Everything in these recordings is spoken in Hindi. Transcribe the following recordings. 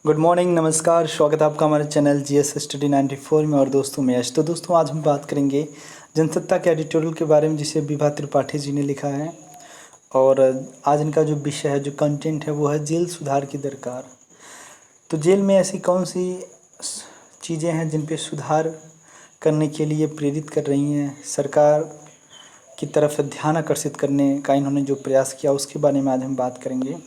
गुड मॉर्निंग, नमस्कार। स्वागत है आपका हमारे चैनल जीएस स्टडी 94 में। और दोस्तों मैं यश। तो दोस्तों आज हम बात करेंगे जनसत्ता के एडिटोरियल के बारे में, जिसे विभा त्रिपाठी जी ने लिखा है। और आज इनका जो विषय है, जो कंटेंट है, वो है जेल सुधार की दरकार। तो जेल में ऐसी कौन सी चीज़ें हैं जिन पे सुधार करने के लिए प्रेरित कर रही हैं, सरकार की तरफ से ध्यान आकर्षित करने का इन्होंने जो प्रयास किया, उसके बारे में आज हम बात करेंगे।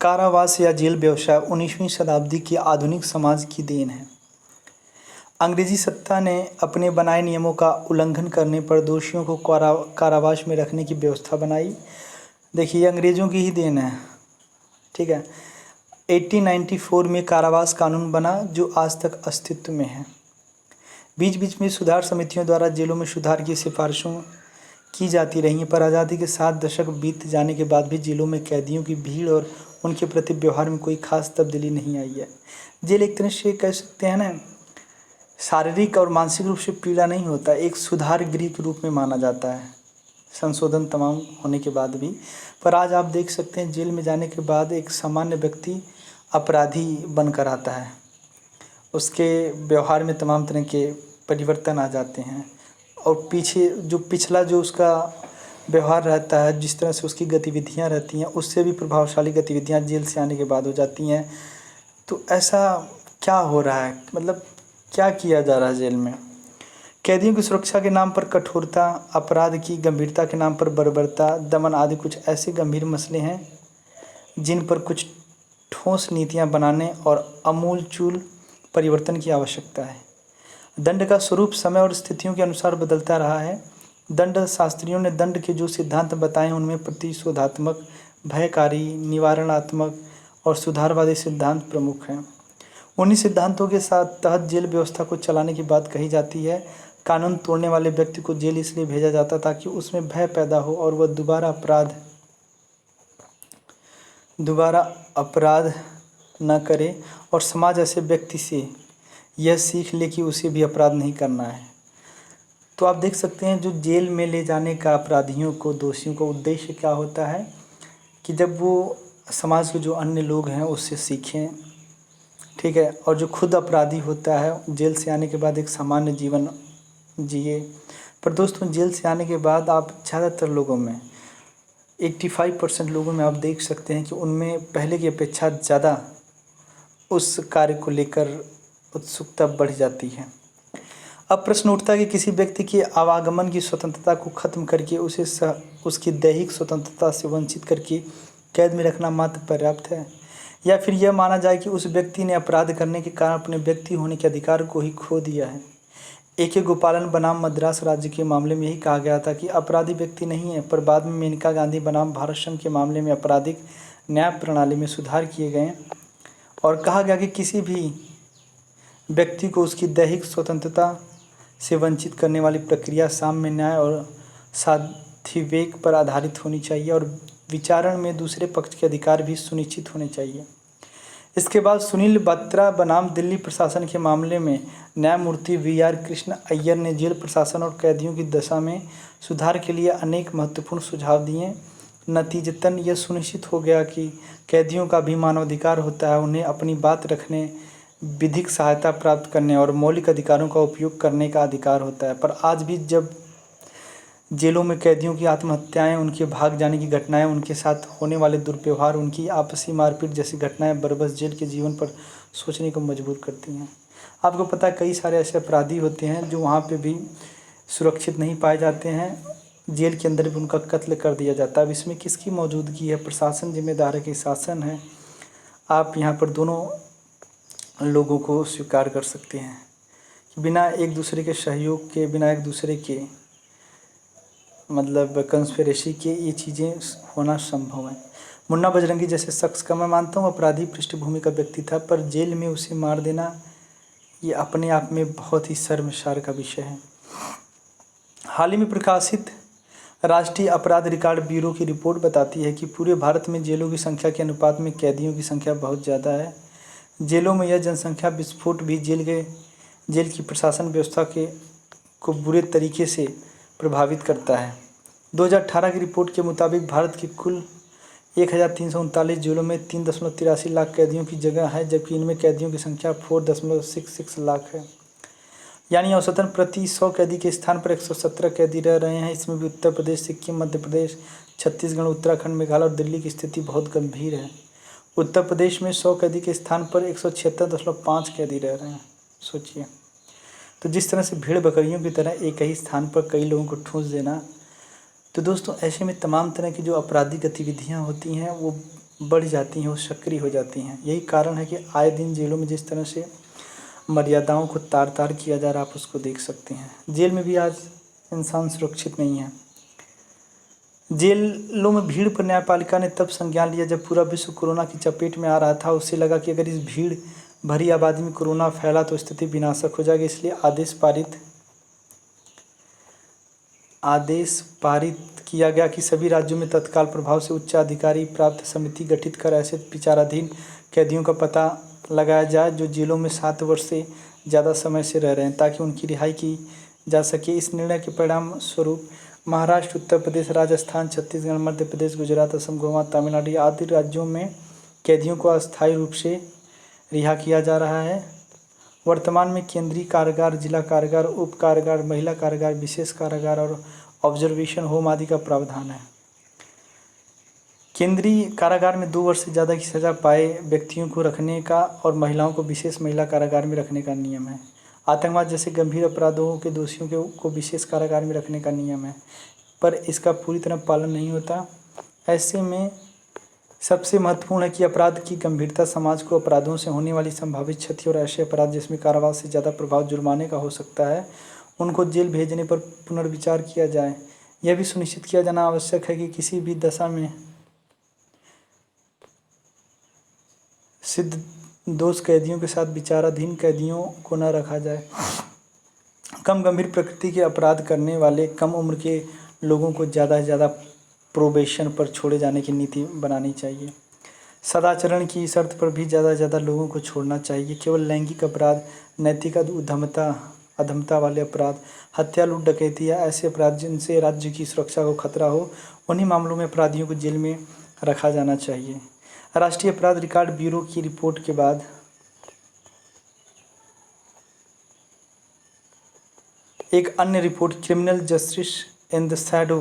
कारावास या जेल व्यवसाय 19वीं शताब्दी की आधुनिक समाज की देन है। अंग्रेजी सत्ता ने अपने बनाए नियमों का उल्लंघन करने पर दोषियों को कारावास में रखने की व्यवस्था बनाई। देखिए, अंग्रेज़ों की ही देन है, ठीक है। 1894 में कारावास कानून बना, जो आज तक अस्तित्व में है। बीच बीच में सुधार समितियों द्वारा जेलों में सुधार की सिफारिशों की जाती रही हैं, पर आज़ादी के 7 दशक बीत जाने के बाद भी जेलों में कैदियों की भीड़ और उनके प्रति व्यवहार में कोई खास तब्दीली नहीं आई है। जेल एक तरह से कह सकते हैं ना, शारीरिक और मानसिक रूप से पीड़ा नहीं होता, एक सुधार गृह के रूप में माना जाता है, संशोधन तमाम होने के बाद भी। पर आज आप देख सकते हैं, जेल में जाने के बाद एक सामान्य व्यक्ति अपराधी बनकर आता है। उसके व्यवहार में तमाम तरह के परिवर्तन आ जाते हैं, और पिछला जो उसका व्यवहार रहता है, जिस तरह से उसकी गतिविधियां रहती हैं, उससे भी प्रभावशाली गतिविधियां जेल से आने के बाद हो जाती हैं। तो ऐसा क्या हो रहा है, मतलब क्या किया जा रहा है जेल में? कैदियों की सुरक्षा के नाम पर कठोरता, अपराध की गंभीरता के नाम पर बर्बरता, दमन आदि कुछ ऐसे गंभीर मसले हैं जिन पर कुछ ठोस नीतियां बनाने और आमूलचूल परिवर्तन की आवश्यकता है। दंड का स्वरूप समय और स्थितियों के अनुसार बदलता रहा है। दंड शास्त्रियों ने दंड के जो सिद्धांत बताए, उनमें प्रतिशोधात्मक, भयकारी, निवारणात्मक और सुधारवादी सिद्धांत प्रमुख हैं। उन्हीं सिद्धांतों के तहत जेल व्यवस्था को चलाने की बात कही जाती है। कानून तोड़ने वाले व्यक्ति को जेल इसलिए भेजा जाता ताकि उसमें भय पैदा हो और वह दोबारा अपराध न करे, और समाज ऐसे व्यक्ति से यह सीख ले कि उसे भी अपराध नहीं करना है। तो आप देख सकते हैं, जो जेल में ले जाने का अपराधियों को, दोषियों को उद्देश्य क्या होता है कि जब वो समाज के जो अन्य लोग हैं उससे सीखें, ठीक है, और जो खुद अपराधी होता है जेल से आने के बाद एक सामान्य जीवन जिए। पर दोस्तों, जेल से आने के बाद आप ज़्यादातर लोगों में 85% लोगों में आप देख सकते हैं कि उनमें पहले की अपेक्षा ज़्यादा उस कार्य को लेकर उत्सुकता बढ़ जाती है। अब प्रश्न उठता है कि किसी व्यक्ति के आवागमन की स्वतंत्रता को खत्म करके उसे उसकी दैहिक स्वतंत्रता से वंचित करके कैद में रखना मात्र पर्याप्त है, या फिर यह माना जाए कि उस व्यक्ति ने अपराध करने के कारण अपने व्यक्ति होने के अधिकार को ही खो दिया है। AK गोपालन बनाम मद्रास राज्य के मामले में यही कहा गया था कि अपराधी व्यक्ति नहीं है, पर बाद में मेनका गांधी बनाम भारत संघ के मामले में आपराधिक न्याय प्रणाली में सुधार किए गए और कहा गया कि किसी भी व्यक्ति को उसकी दैहिक स्वतंत्रता से वंचित करने वाली प्रक्रिया साम्य न्याय और साधिविवेक पर आधारित होनी चाहिए, और विचारण में दूसरे पक्ष के अधिकार भी सुनिश्चित होने चाहिए। इसके बाद सुनील बत्रा बनाम दिल्ली प्रशासन के मामले में न्यायमूर्ति VR कृष्ण अय्यर ने जेल प्रशासन और कैदियों की दशा में सुधार के लिए अनेक महत्वपूर्ण सुझाव दिए। नतीजतन यह सुनिश्चित हो गया कि कैदियों का भी मानवाधिकार होता है, उन्हें अपनी बात रखने, विधिक सहायता प्राप्त करने और मौलिक अधिकारों का उपयोग करने का अधिकार होता है। पर आज भी जब जेलों में कैदियों की आत्महत्याएं, उनके भाग जाने की घटनाएं, उनके साथ होने वाले दुर्व्यवहार, उनकी आपसी मारपीट जैसी घटनाएं बरबस जेल के जीवन पर सोचने को मजबूर करती हैं। आपको पता है, कई सारे ऐसे अपराधी होते हैं जो वहाँ पे भी सुरक्षित नहीं पाए जाते हैं, जेल के अंदर भी उनका कत्ल कर दिया जाता है। अब इसमें किसकी मौजूदगी है? प्रशासन जिम्मेदार है कि शासन है? आप यहाँ पर दोनों लोगों को स्वीकार कर सकते हैं कि बिना एक दूसरे के सहयोग के, बिना एक दूसरे के मतलब कंस्पिरेसी के ये चीज़ें होना संभव है। मुन्ना बजरंगी जैसे शख्स का मैं मानता हूँ अपराधी पृष्ठभूमि का व्यक्ति था, पर जेल में उसे मार देना ये अपने आप में बहुत ही शर्मसार का विषय है। हाल ही में प्रकाशित राष्ट्रीय अपराध रिकॉर्ड ब्यूरो की रिपोर्ट बताती है कि पूरे भारत में जेलों की संख्या के अनुपात में कैदियों की संख्या बहुत ज़्यादा है। जेलों में यह जनसंख्या विस्फोट भी जेल की प्रशासन व्यवस्था को बुरे तरीके से प्रभावित करता है। 2018 की रिपोर्ट के मुताबिक भारत की कुल 1339 जेलों में 3.83 लाख कैदियों की जगह है, जबकि इनमें कैदियों की संख्या 4.66 लाख है। यानी औसतन प्रति 100 कैदी के स्थान पर 117 कैदी रह रहे हैं। इसमें भी उत्तर प्रदेश, सिक्किम, मध्य प्रदेश, छत्तीसगढ़, उत्तराखंड, मेघालय और दिल्ली की स्थिति बहुत गंभीर है। उत्तर प्रदेश में 100 कैदी के स्थान पर 176.5 कैदी रह रहे हैं, सोचिए। तो जिस तरह से भेड़ बकरियों की तरह एक ही स्थान पर कई लोगों को ठूंस देना, तो दोस्तों ऐसे में तमाम तरह की जो आपराधिक गतिविधियां होती हैं वो बढ़ जाती हैं, वो सक्रिय हो जाती हैं। यही कारण है कि आए दिन जेलों में जिस तरह से मर्यादाओं को तार तार किया जा रहा है, आप उसको देख सकते हैं। जेल में भी आज इंसान सुरक्षित नहीं है। जेलों में भीड़ पर न्यायपालिका ने तब संज्ञान लिया जब पूरा विश्व कोरोना की चपेट में आ रहा था। उससे लगा कि अगर इस भीड़ भरी आबादी में कोरोना फैला तो स्थिति विनाशक हो जाएगी। इसलिए आदेश पारित किया गया कि सभी राज्यों में तत्काल प्रभाव से उच्चाधिकारी प्राप्त समिति गठित कर ऐसे विचाराधीन कैदियों का पता लगाया जाए जो जेलों में 7 वर्ष से ज़्यादा समय से रह रहे हैं, ताकि उनकी रिहाई की जा सके। इस निर्णय के परिणाम स्वरूप महाराष्ट्र, उत्तर प्रदेश, राजस्थान, छत्तीसगढ़, मध्य प्रदेश, गुजरात, असम, गोवा, तमिलनाडु आदि राज्यों में कैदियों को अस्थायी रूप से रिहा किया जा रहा है। वर्तमान में केंद्रीय कारागार, जिला कारागार, उप कारागार, महिला कारागार, विशेष कारागार और ऑब्जर्वेशन होम आदि का प्रावधान है। केंद्रीय कारागार में 2 वर्ष से ज़्यादा की सज़ा पाए व्यक्तियों को रखने का और महिलाओं को विशेष महिला कारागार में रखने का नियम है। आतंकवाद जैसे गंभीर अपराधों के दोषियों को विशेष कारागार में रखने का नियम है, पर इसका पूरी तरह पालन नहीं होता। ऐसे में सबसे महत्वपूर्ण है कि अपराध की गंभीरता समाज को अपराधों से होने वाली संभावित क्षति और ऐसे अपराध जिसमें कारावास से ज़्यादा प्रभाव जुर्माने का हो सकता है, उनको जेल भेजने पर पुनर्विचार किया जाए। यह भी सुनिश्चित किया जाना आवश्यक है कि किसी भी दशा में सिद्ध दोष कैदियों के साथ विचाराधीन कैदियों को न रखा जाए। कम गंभीर प्रकृति के अपराध करने वाले कम उम्र के लोगों को ज़्यादा से ज़्यादा प्रोबेशन पर छोड़े जाने की नीति बनानी चाहिए। सदाचरण की शर्त पर भी ज़्यादा से ज़्यादा लोगों को छोड़ना चाहिए। केवल लैंगिक अपराध, नैतिक अधमता वाले अपराध, हत्या, लूट, डकैती या ऐसे अपराध जिनसे राज्य की सुरक्षा को खतरा हो, उन्हीं मामलों में अपराधियों को जेल में रखा जाना चाहिए। राष्ट्रीय अपराध रिकॉर्ड ब्यूरो की रिपोर्ट के बाद एक अन्य report criminal justice in the shadow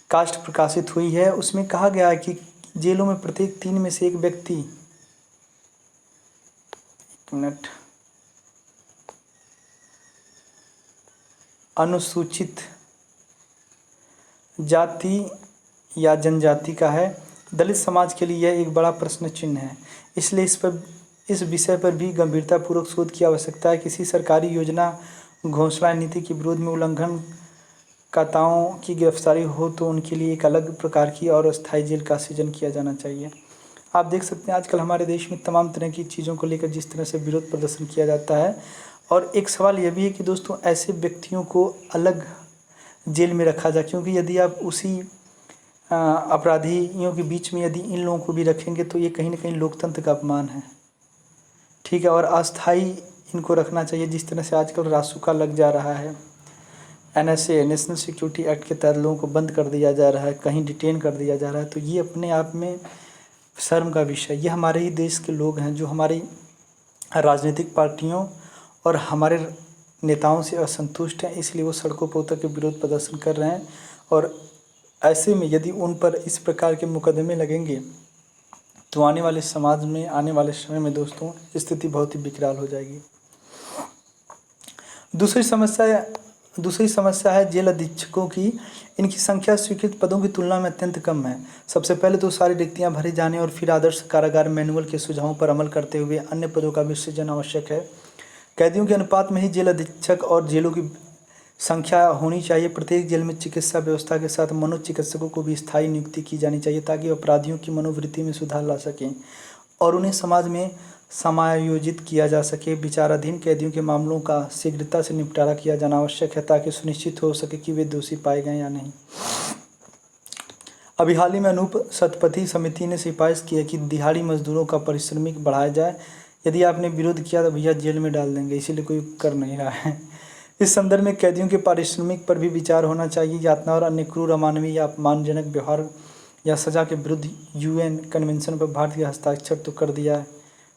caste प्रकाशित हुई है। उसमें कहा गया है कि जेलों में प्रत्येक 3 में से एक व्यक्ति अनुसूचित जाति या जनजाति का है। दलित समाज के लिए यह एक बड़ा प्रश्न चिन्ह है, इसलिए इस विषय पर भी गंभीरतापूर्वक शोध की आवश्यकता है। किसी सरकारी योजना, घोषणा, नीति के विरोध में उल्लंघनकर्ताओं की गिरफ्तारी हो तो उनके लिए एक अलग प्रकार की और अस्थायी जेल का सृजन किया जाना चाहिए। आप देख सकते हैं आजकल हमारे देश में तमाम तरह की चीज़ों को लेकर जिस तरह से विरोध प्रदर्शन किया जाता है, और एक सवाल यह भी है कि दोस्तों ऐसे व्यक्तियों को अलग जेल में रखा जाए, क्योंकि यदि आप उसी अपराधियों के बीच में यदि इन लोगों को भी रखेंगे तो ये कहीं ना कहीं लोकतंत्र का अपमान है, ठीक है। और अस्थायी इनको रखना चाहिए। जिस तरह से आजकल रासुका लग जा रहा है, NSA नेशनल सिक्योरिटी एक्ट के तहत लोगों को बंद कर दिया जा रहा है, कहीं डिटेन कर दिया जा रहा है, तो ये अपने आप में शर्म का विषय। ये हमारे ही देश के लोग हैं जो हमारी राजनीतिक पार्टियों और हमारे नेताओं से असंतुष्ट हैं, इसलिए वो सड़कों पर उतर के विरोध प्रदर्शन कर रहे हैं। और ऐसे में यदि उन पर इस प्रकार के मुकदमे लगेंगे तो आने वाले समाज में, आने वाले समय में दोस्तों स्थिति बहुत ही विकराल हो जाएगी। दूसरी समस्या है जेल अधीक्षकों की। इनकी संख्या स्वीकृत पदों की तुलना में अत्यंत कम है। सबसे पहले तो सारी रिक्तियां भरे जाने और फिर आदर्श कारागार मैनुअल के सुझावों पर अमल करते हुए अन्य पदों का विसर्जन आवश्यक है। कैदियों के अनुपात में ही जेल अधीक्षक और जेलों की संख्या होनी चाहिए। प्रत्येक जेल में चिकित्सा व्यवस्था के साथ मनोचिकित्सकों को भी स्थायी नियुक्ति की जानी चाहिए, ताकि अपराधियों की मनोवृत्ति में सुधार ला सकें और उन्हें समाज में समायोजित किया जा सके। विचाराधीन कैदियों के मामलों का शीघ्रता से निपटारा किया जाना आवश्यक है, ताकि सुनिश्चित हो सके कि वे दोषी पाए गए या नहीं। अभी हाल ही में अनूप शतपथी समिति ने सिफारिश की है कि दिहाड़ी मजदूरों का पारिश्रमिक बढ़ाया जाए। यदि आपने विरोध किया तो भैया जेल में डाल देंगे, इसीलिए कोई कर नहीं रहा है। इस संदर्भ में कैदियों के पारिश्रमिक पर भी विचार होना चाहिए। यातना और अन्य क्रूर, अमानवीय या अपमानजनक व्यवहार या सज़ा के विरुद्ध यूएन कन्वेंशन पर भारत के हस्ताक्षर तो कर दिया है,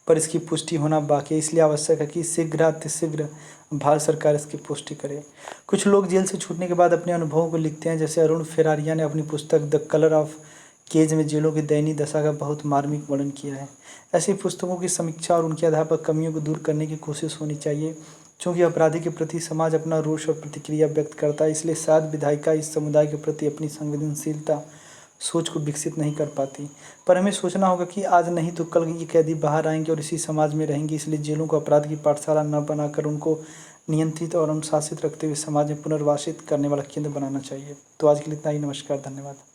पर इसकी पुष्टि होना बाकी है। इसलिए आवश्यक है कि शीघ्र भारत सरकार इसकी पुष्टि करे। कुछ लोग जेल से छूटने के बाद अपने अनुभवों को लिखते हैं, जैसे अरुण फेरारिया ने अपनी पुस्तक द कलर ऑफ केज में जेलों की दयनीय दशा का बहुत मार्मिक वर्णन किया है। ऐसी पुस्तकों की समीक्षा और उनके आधार पर कमियों को दूर करने की कोशिश होनी चाहिए। चूँकि अपराधी के प्रति समाज अपना रोष और प्रतिक्रिया व्यक्त करता है, इसलिए शायद विधायिका इस समुदाय के प्रति अपनी संवेदनशीलता सोच को विकसित नहीं कर पाती। पर हमें सोचना होगा कि आज नहीं तो कल ये कैदी बाहर आएंगे और इसी समाज में रहेंगे। इसलिए जेलों को अपराध की पाठशाला न बनाकर उनको नियंत्रित और अनुशासित रखते हुए समाज में पुनर्वासित करने वाला केंद्र बनाना चाहिए। तो आज के लिए इतना ही। नमस्कार, धन्यवाद।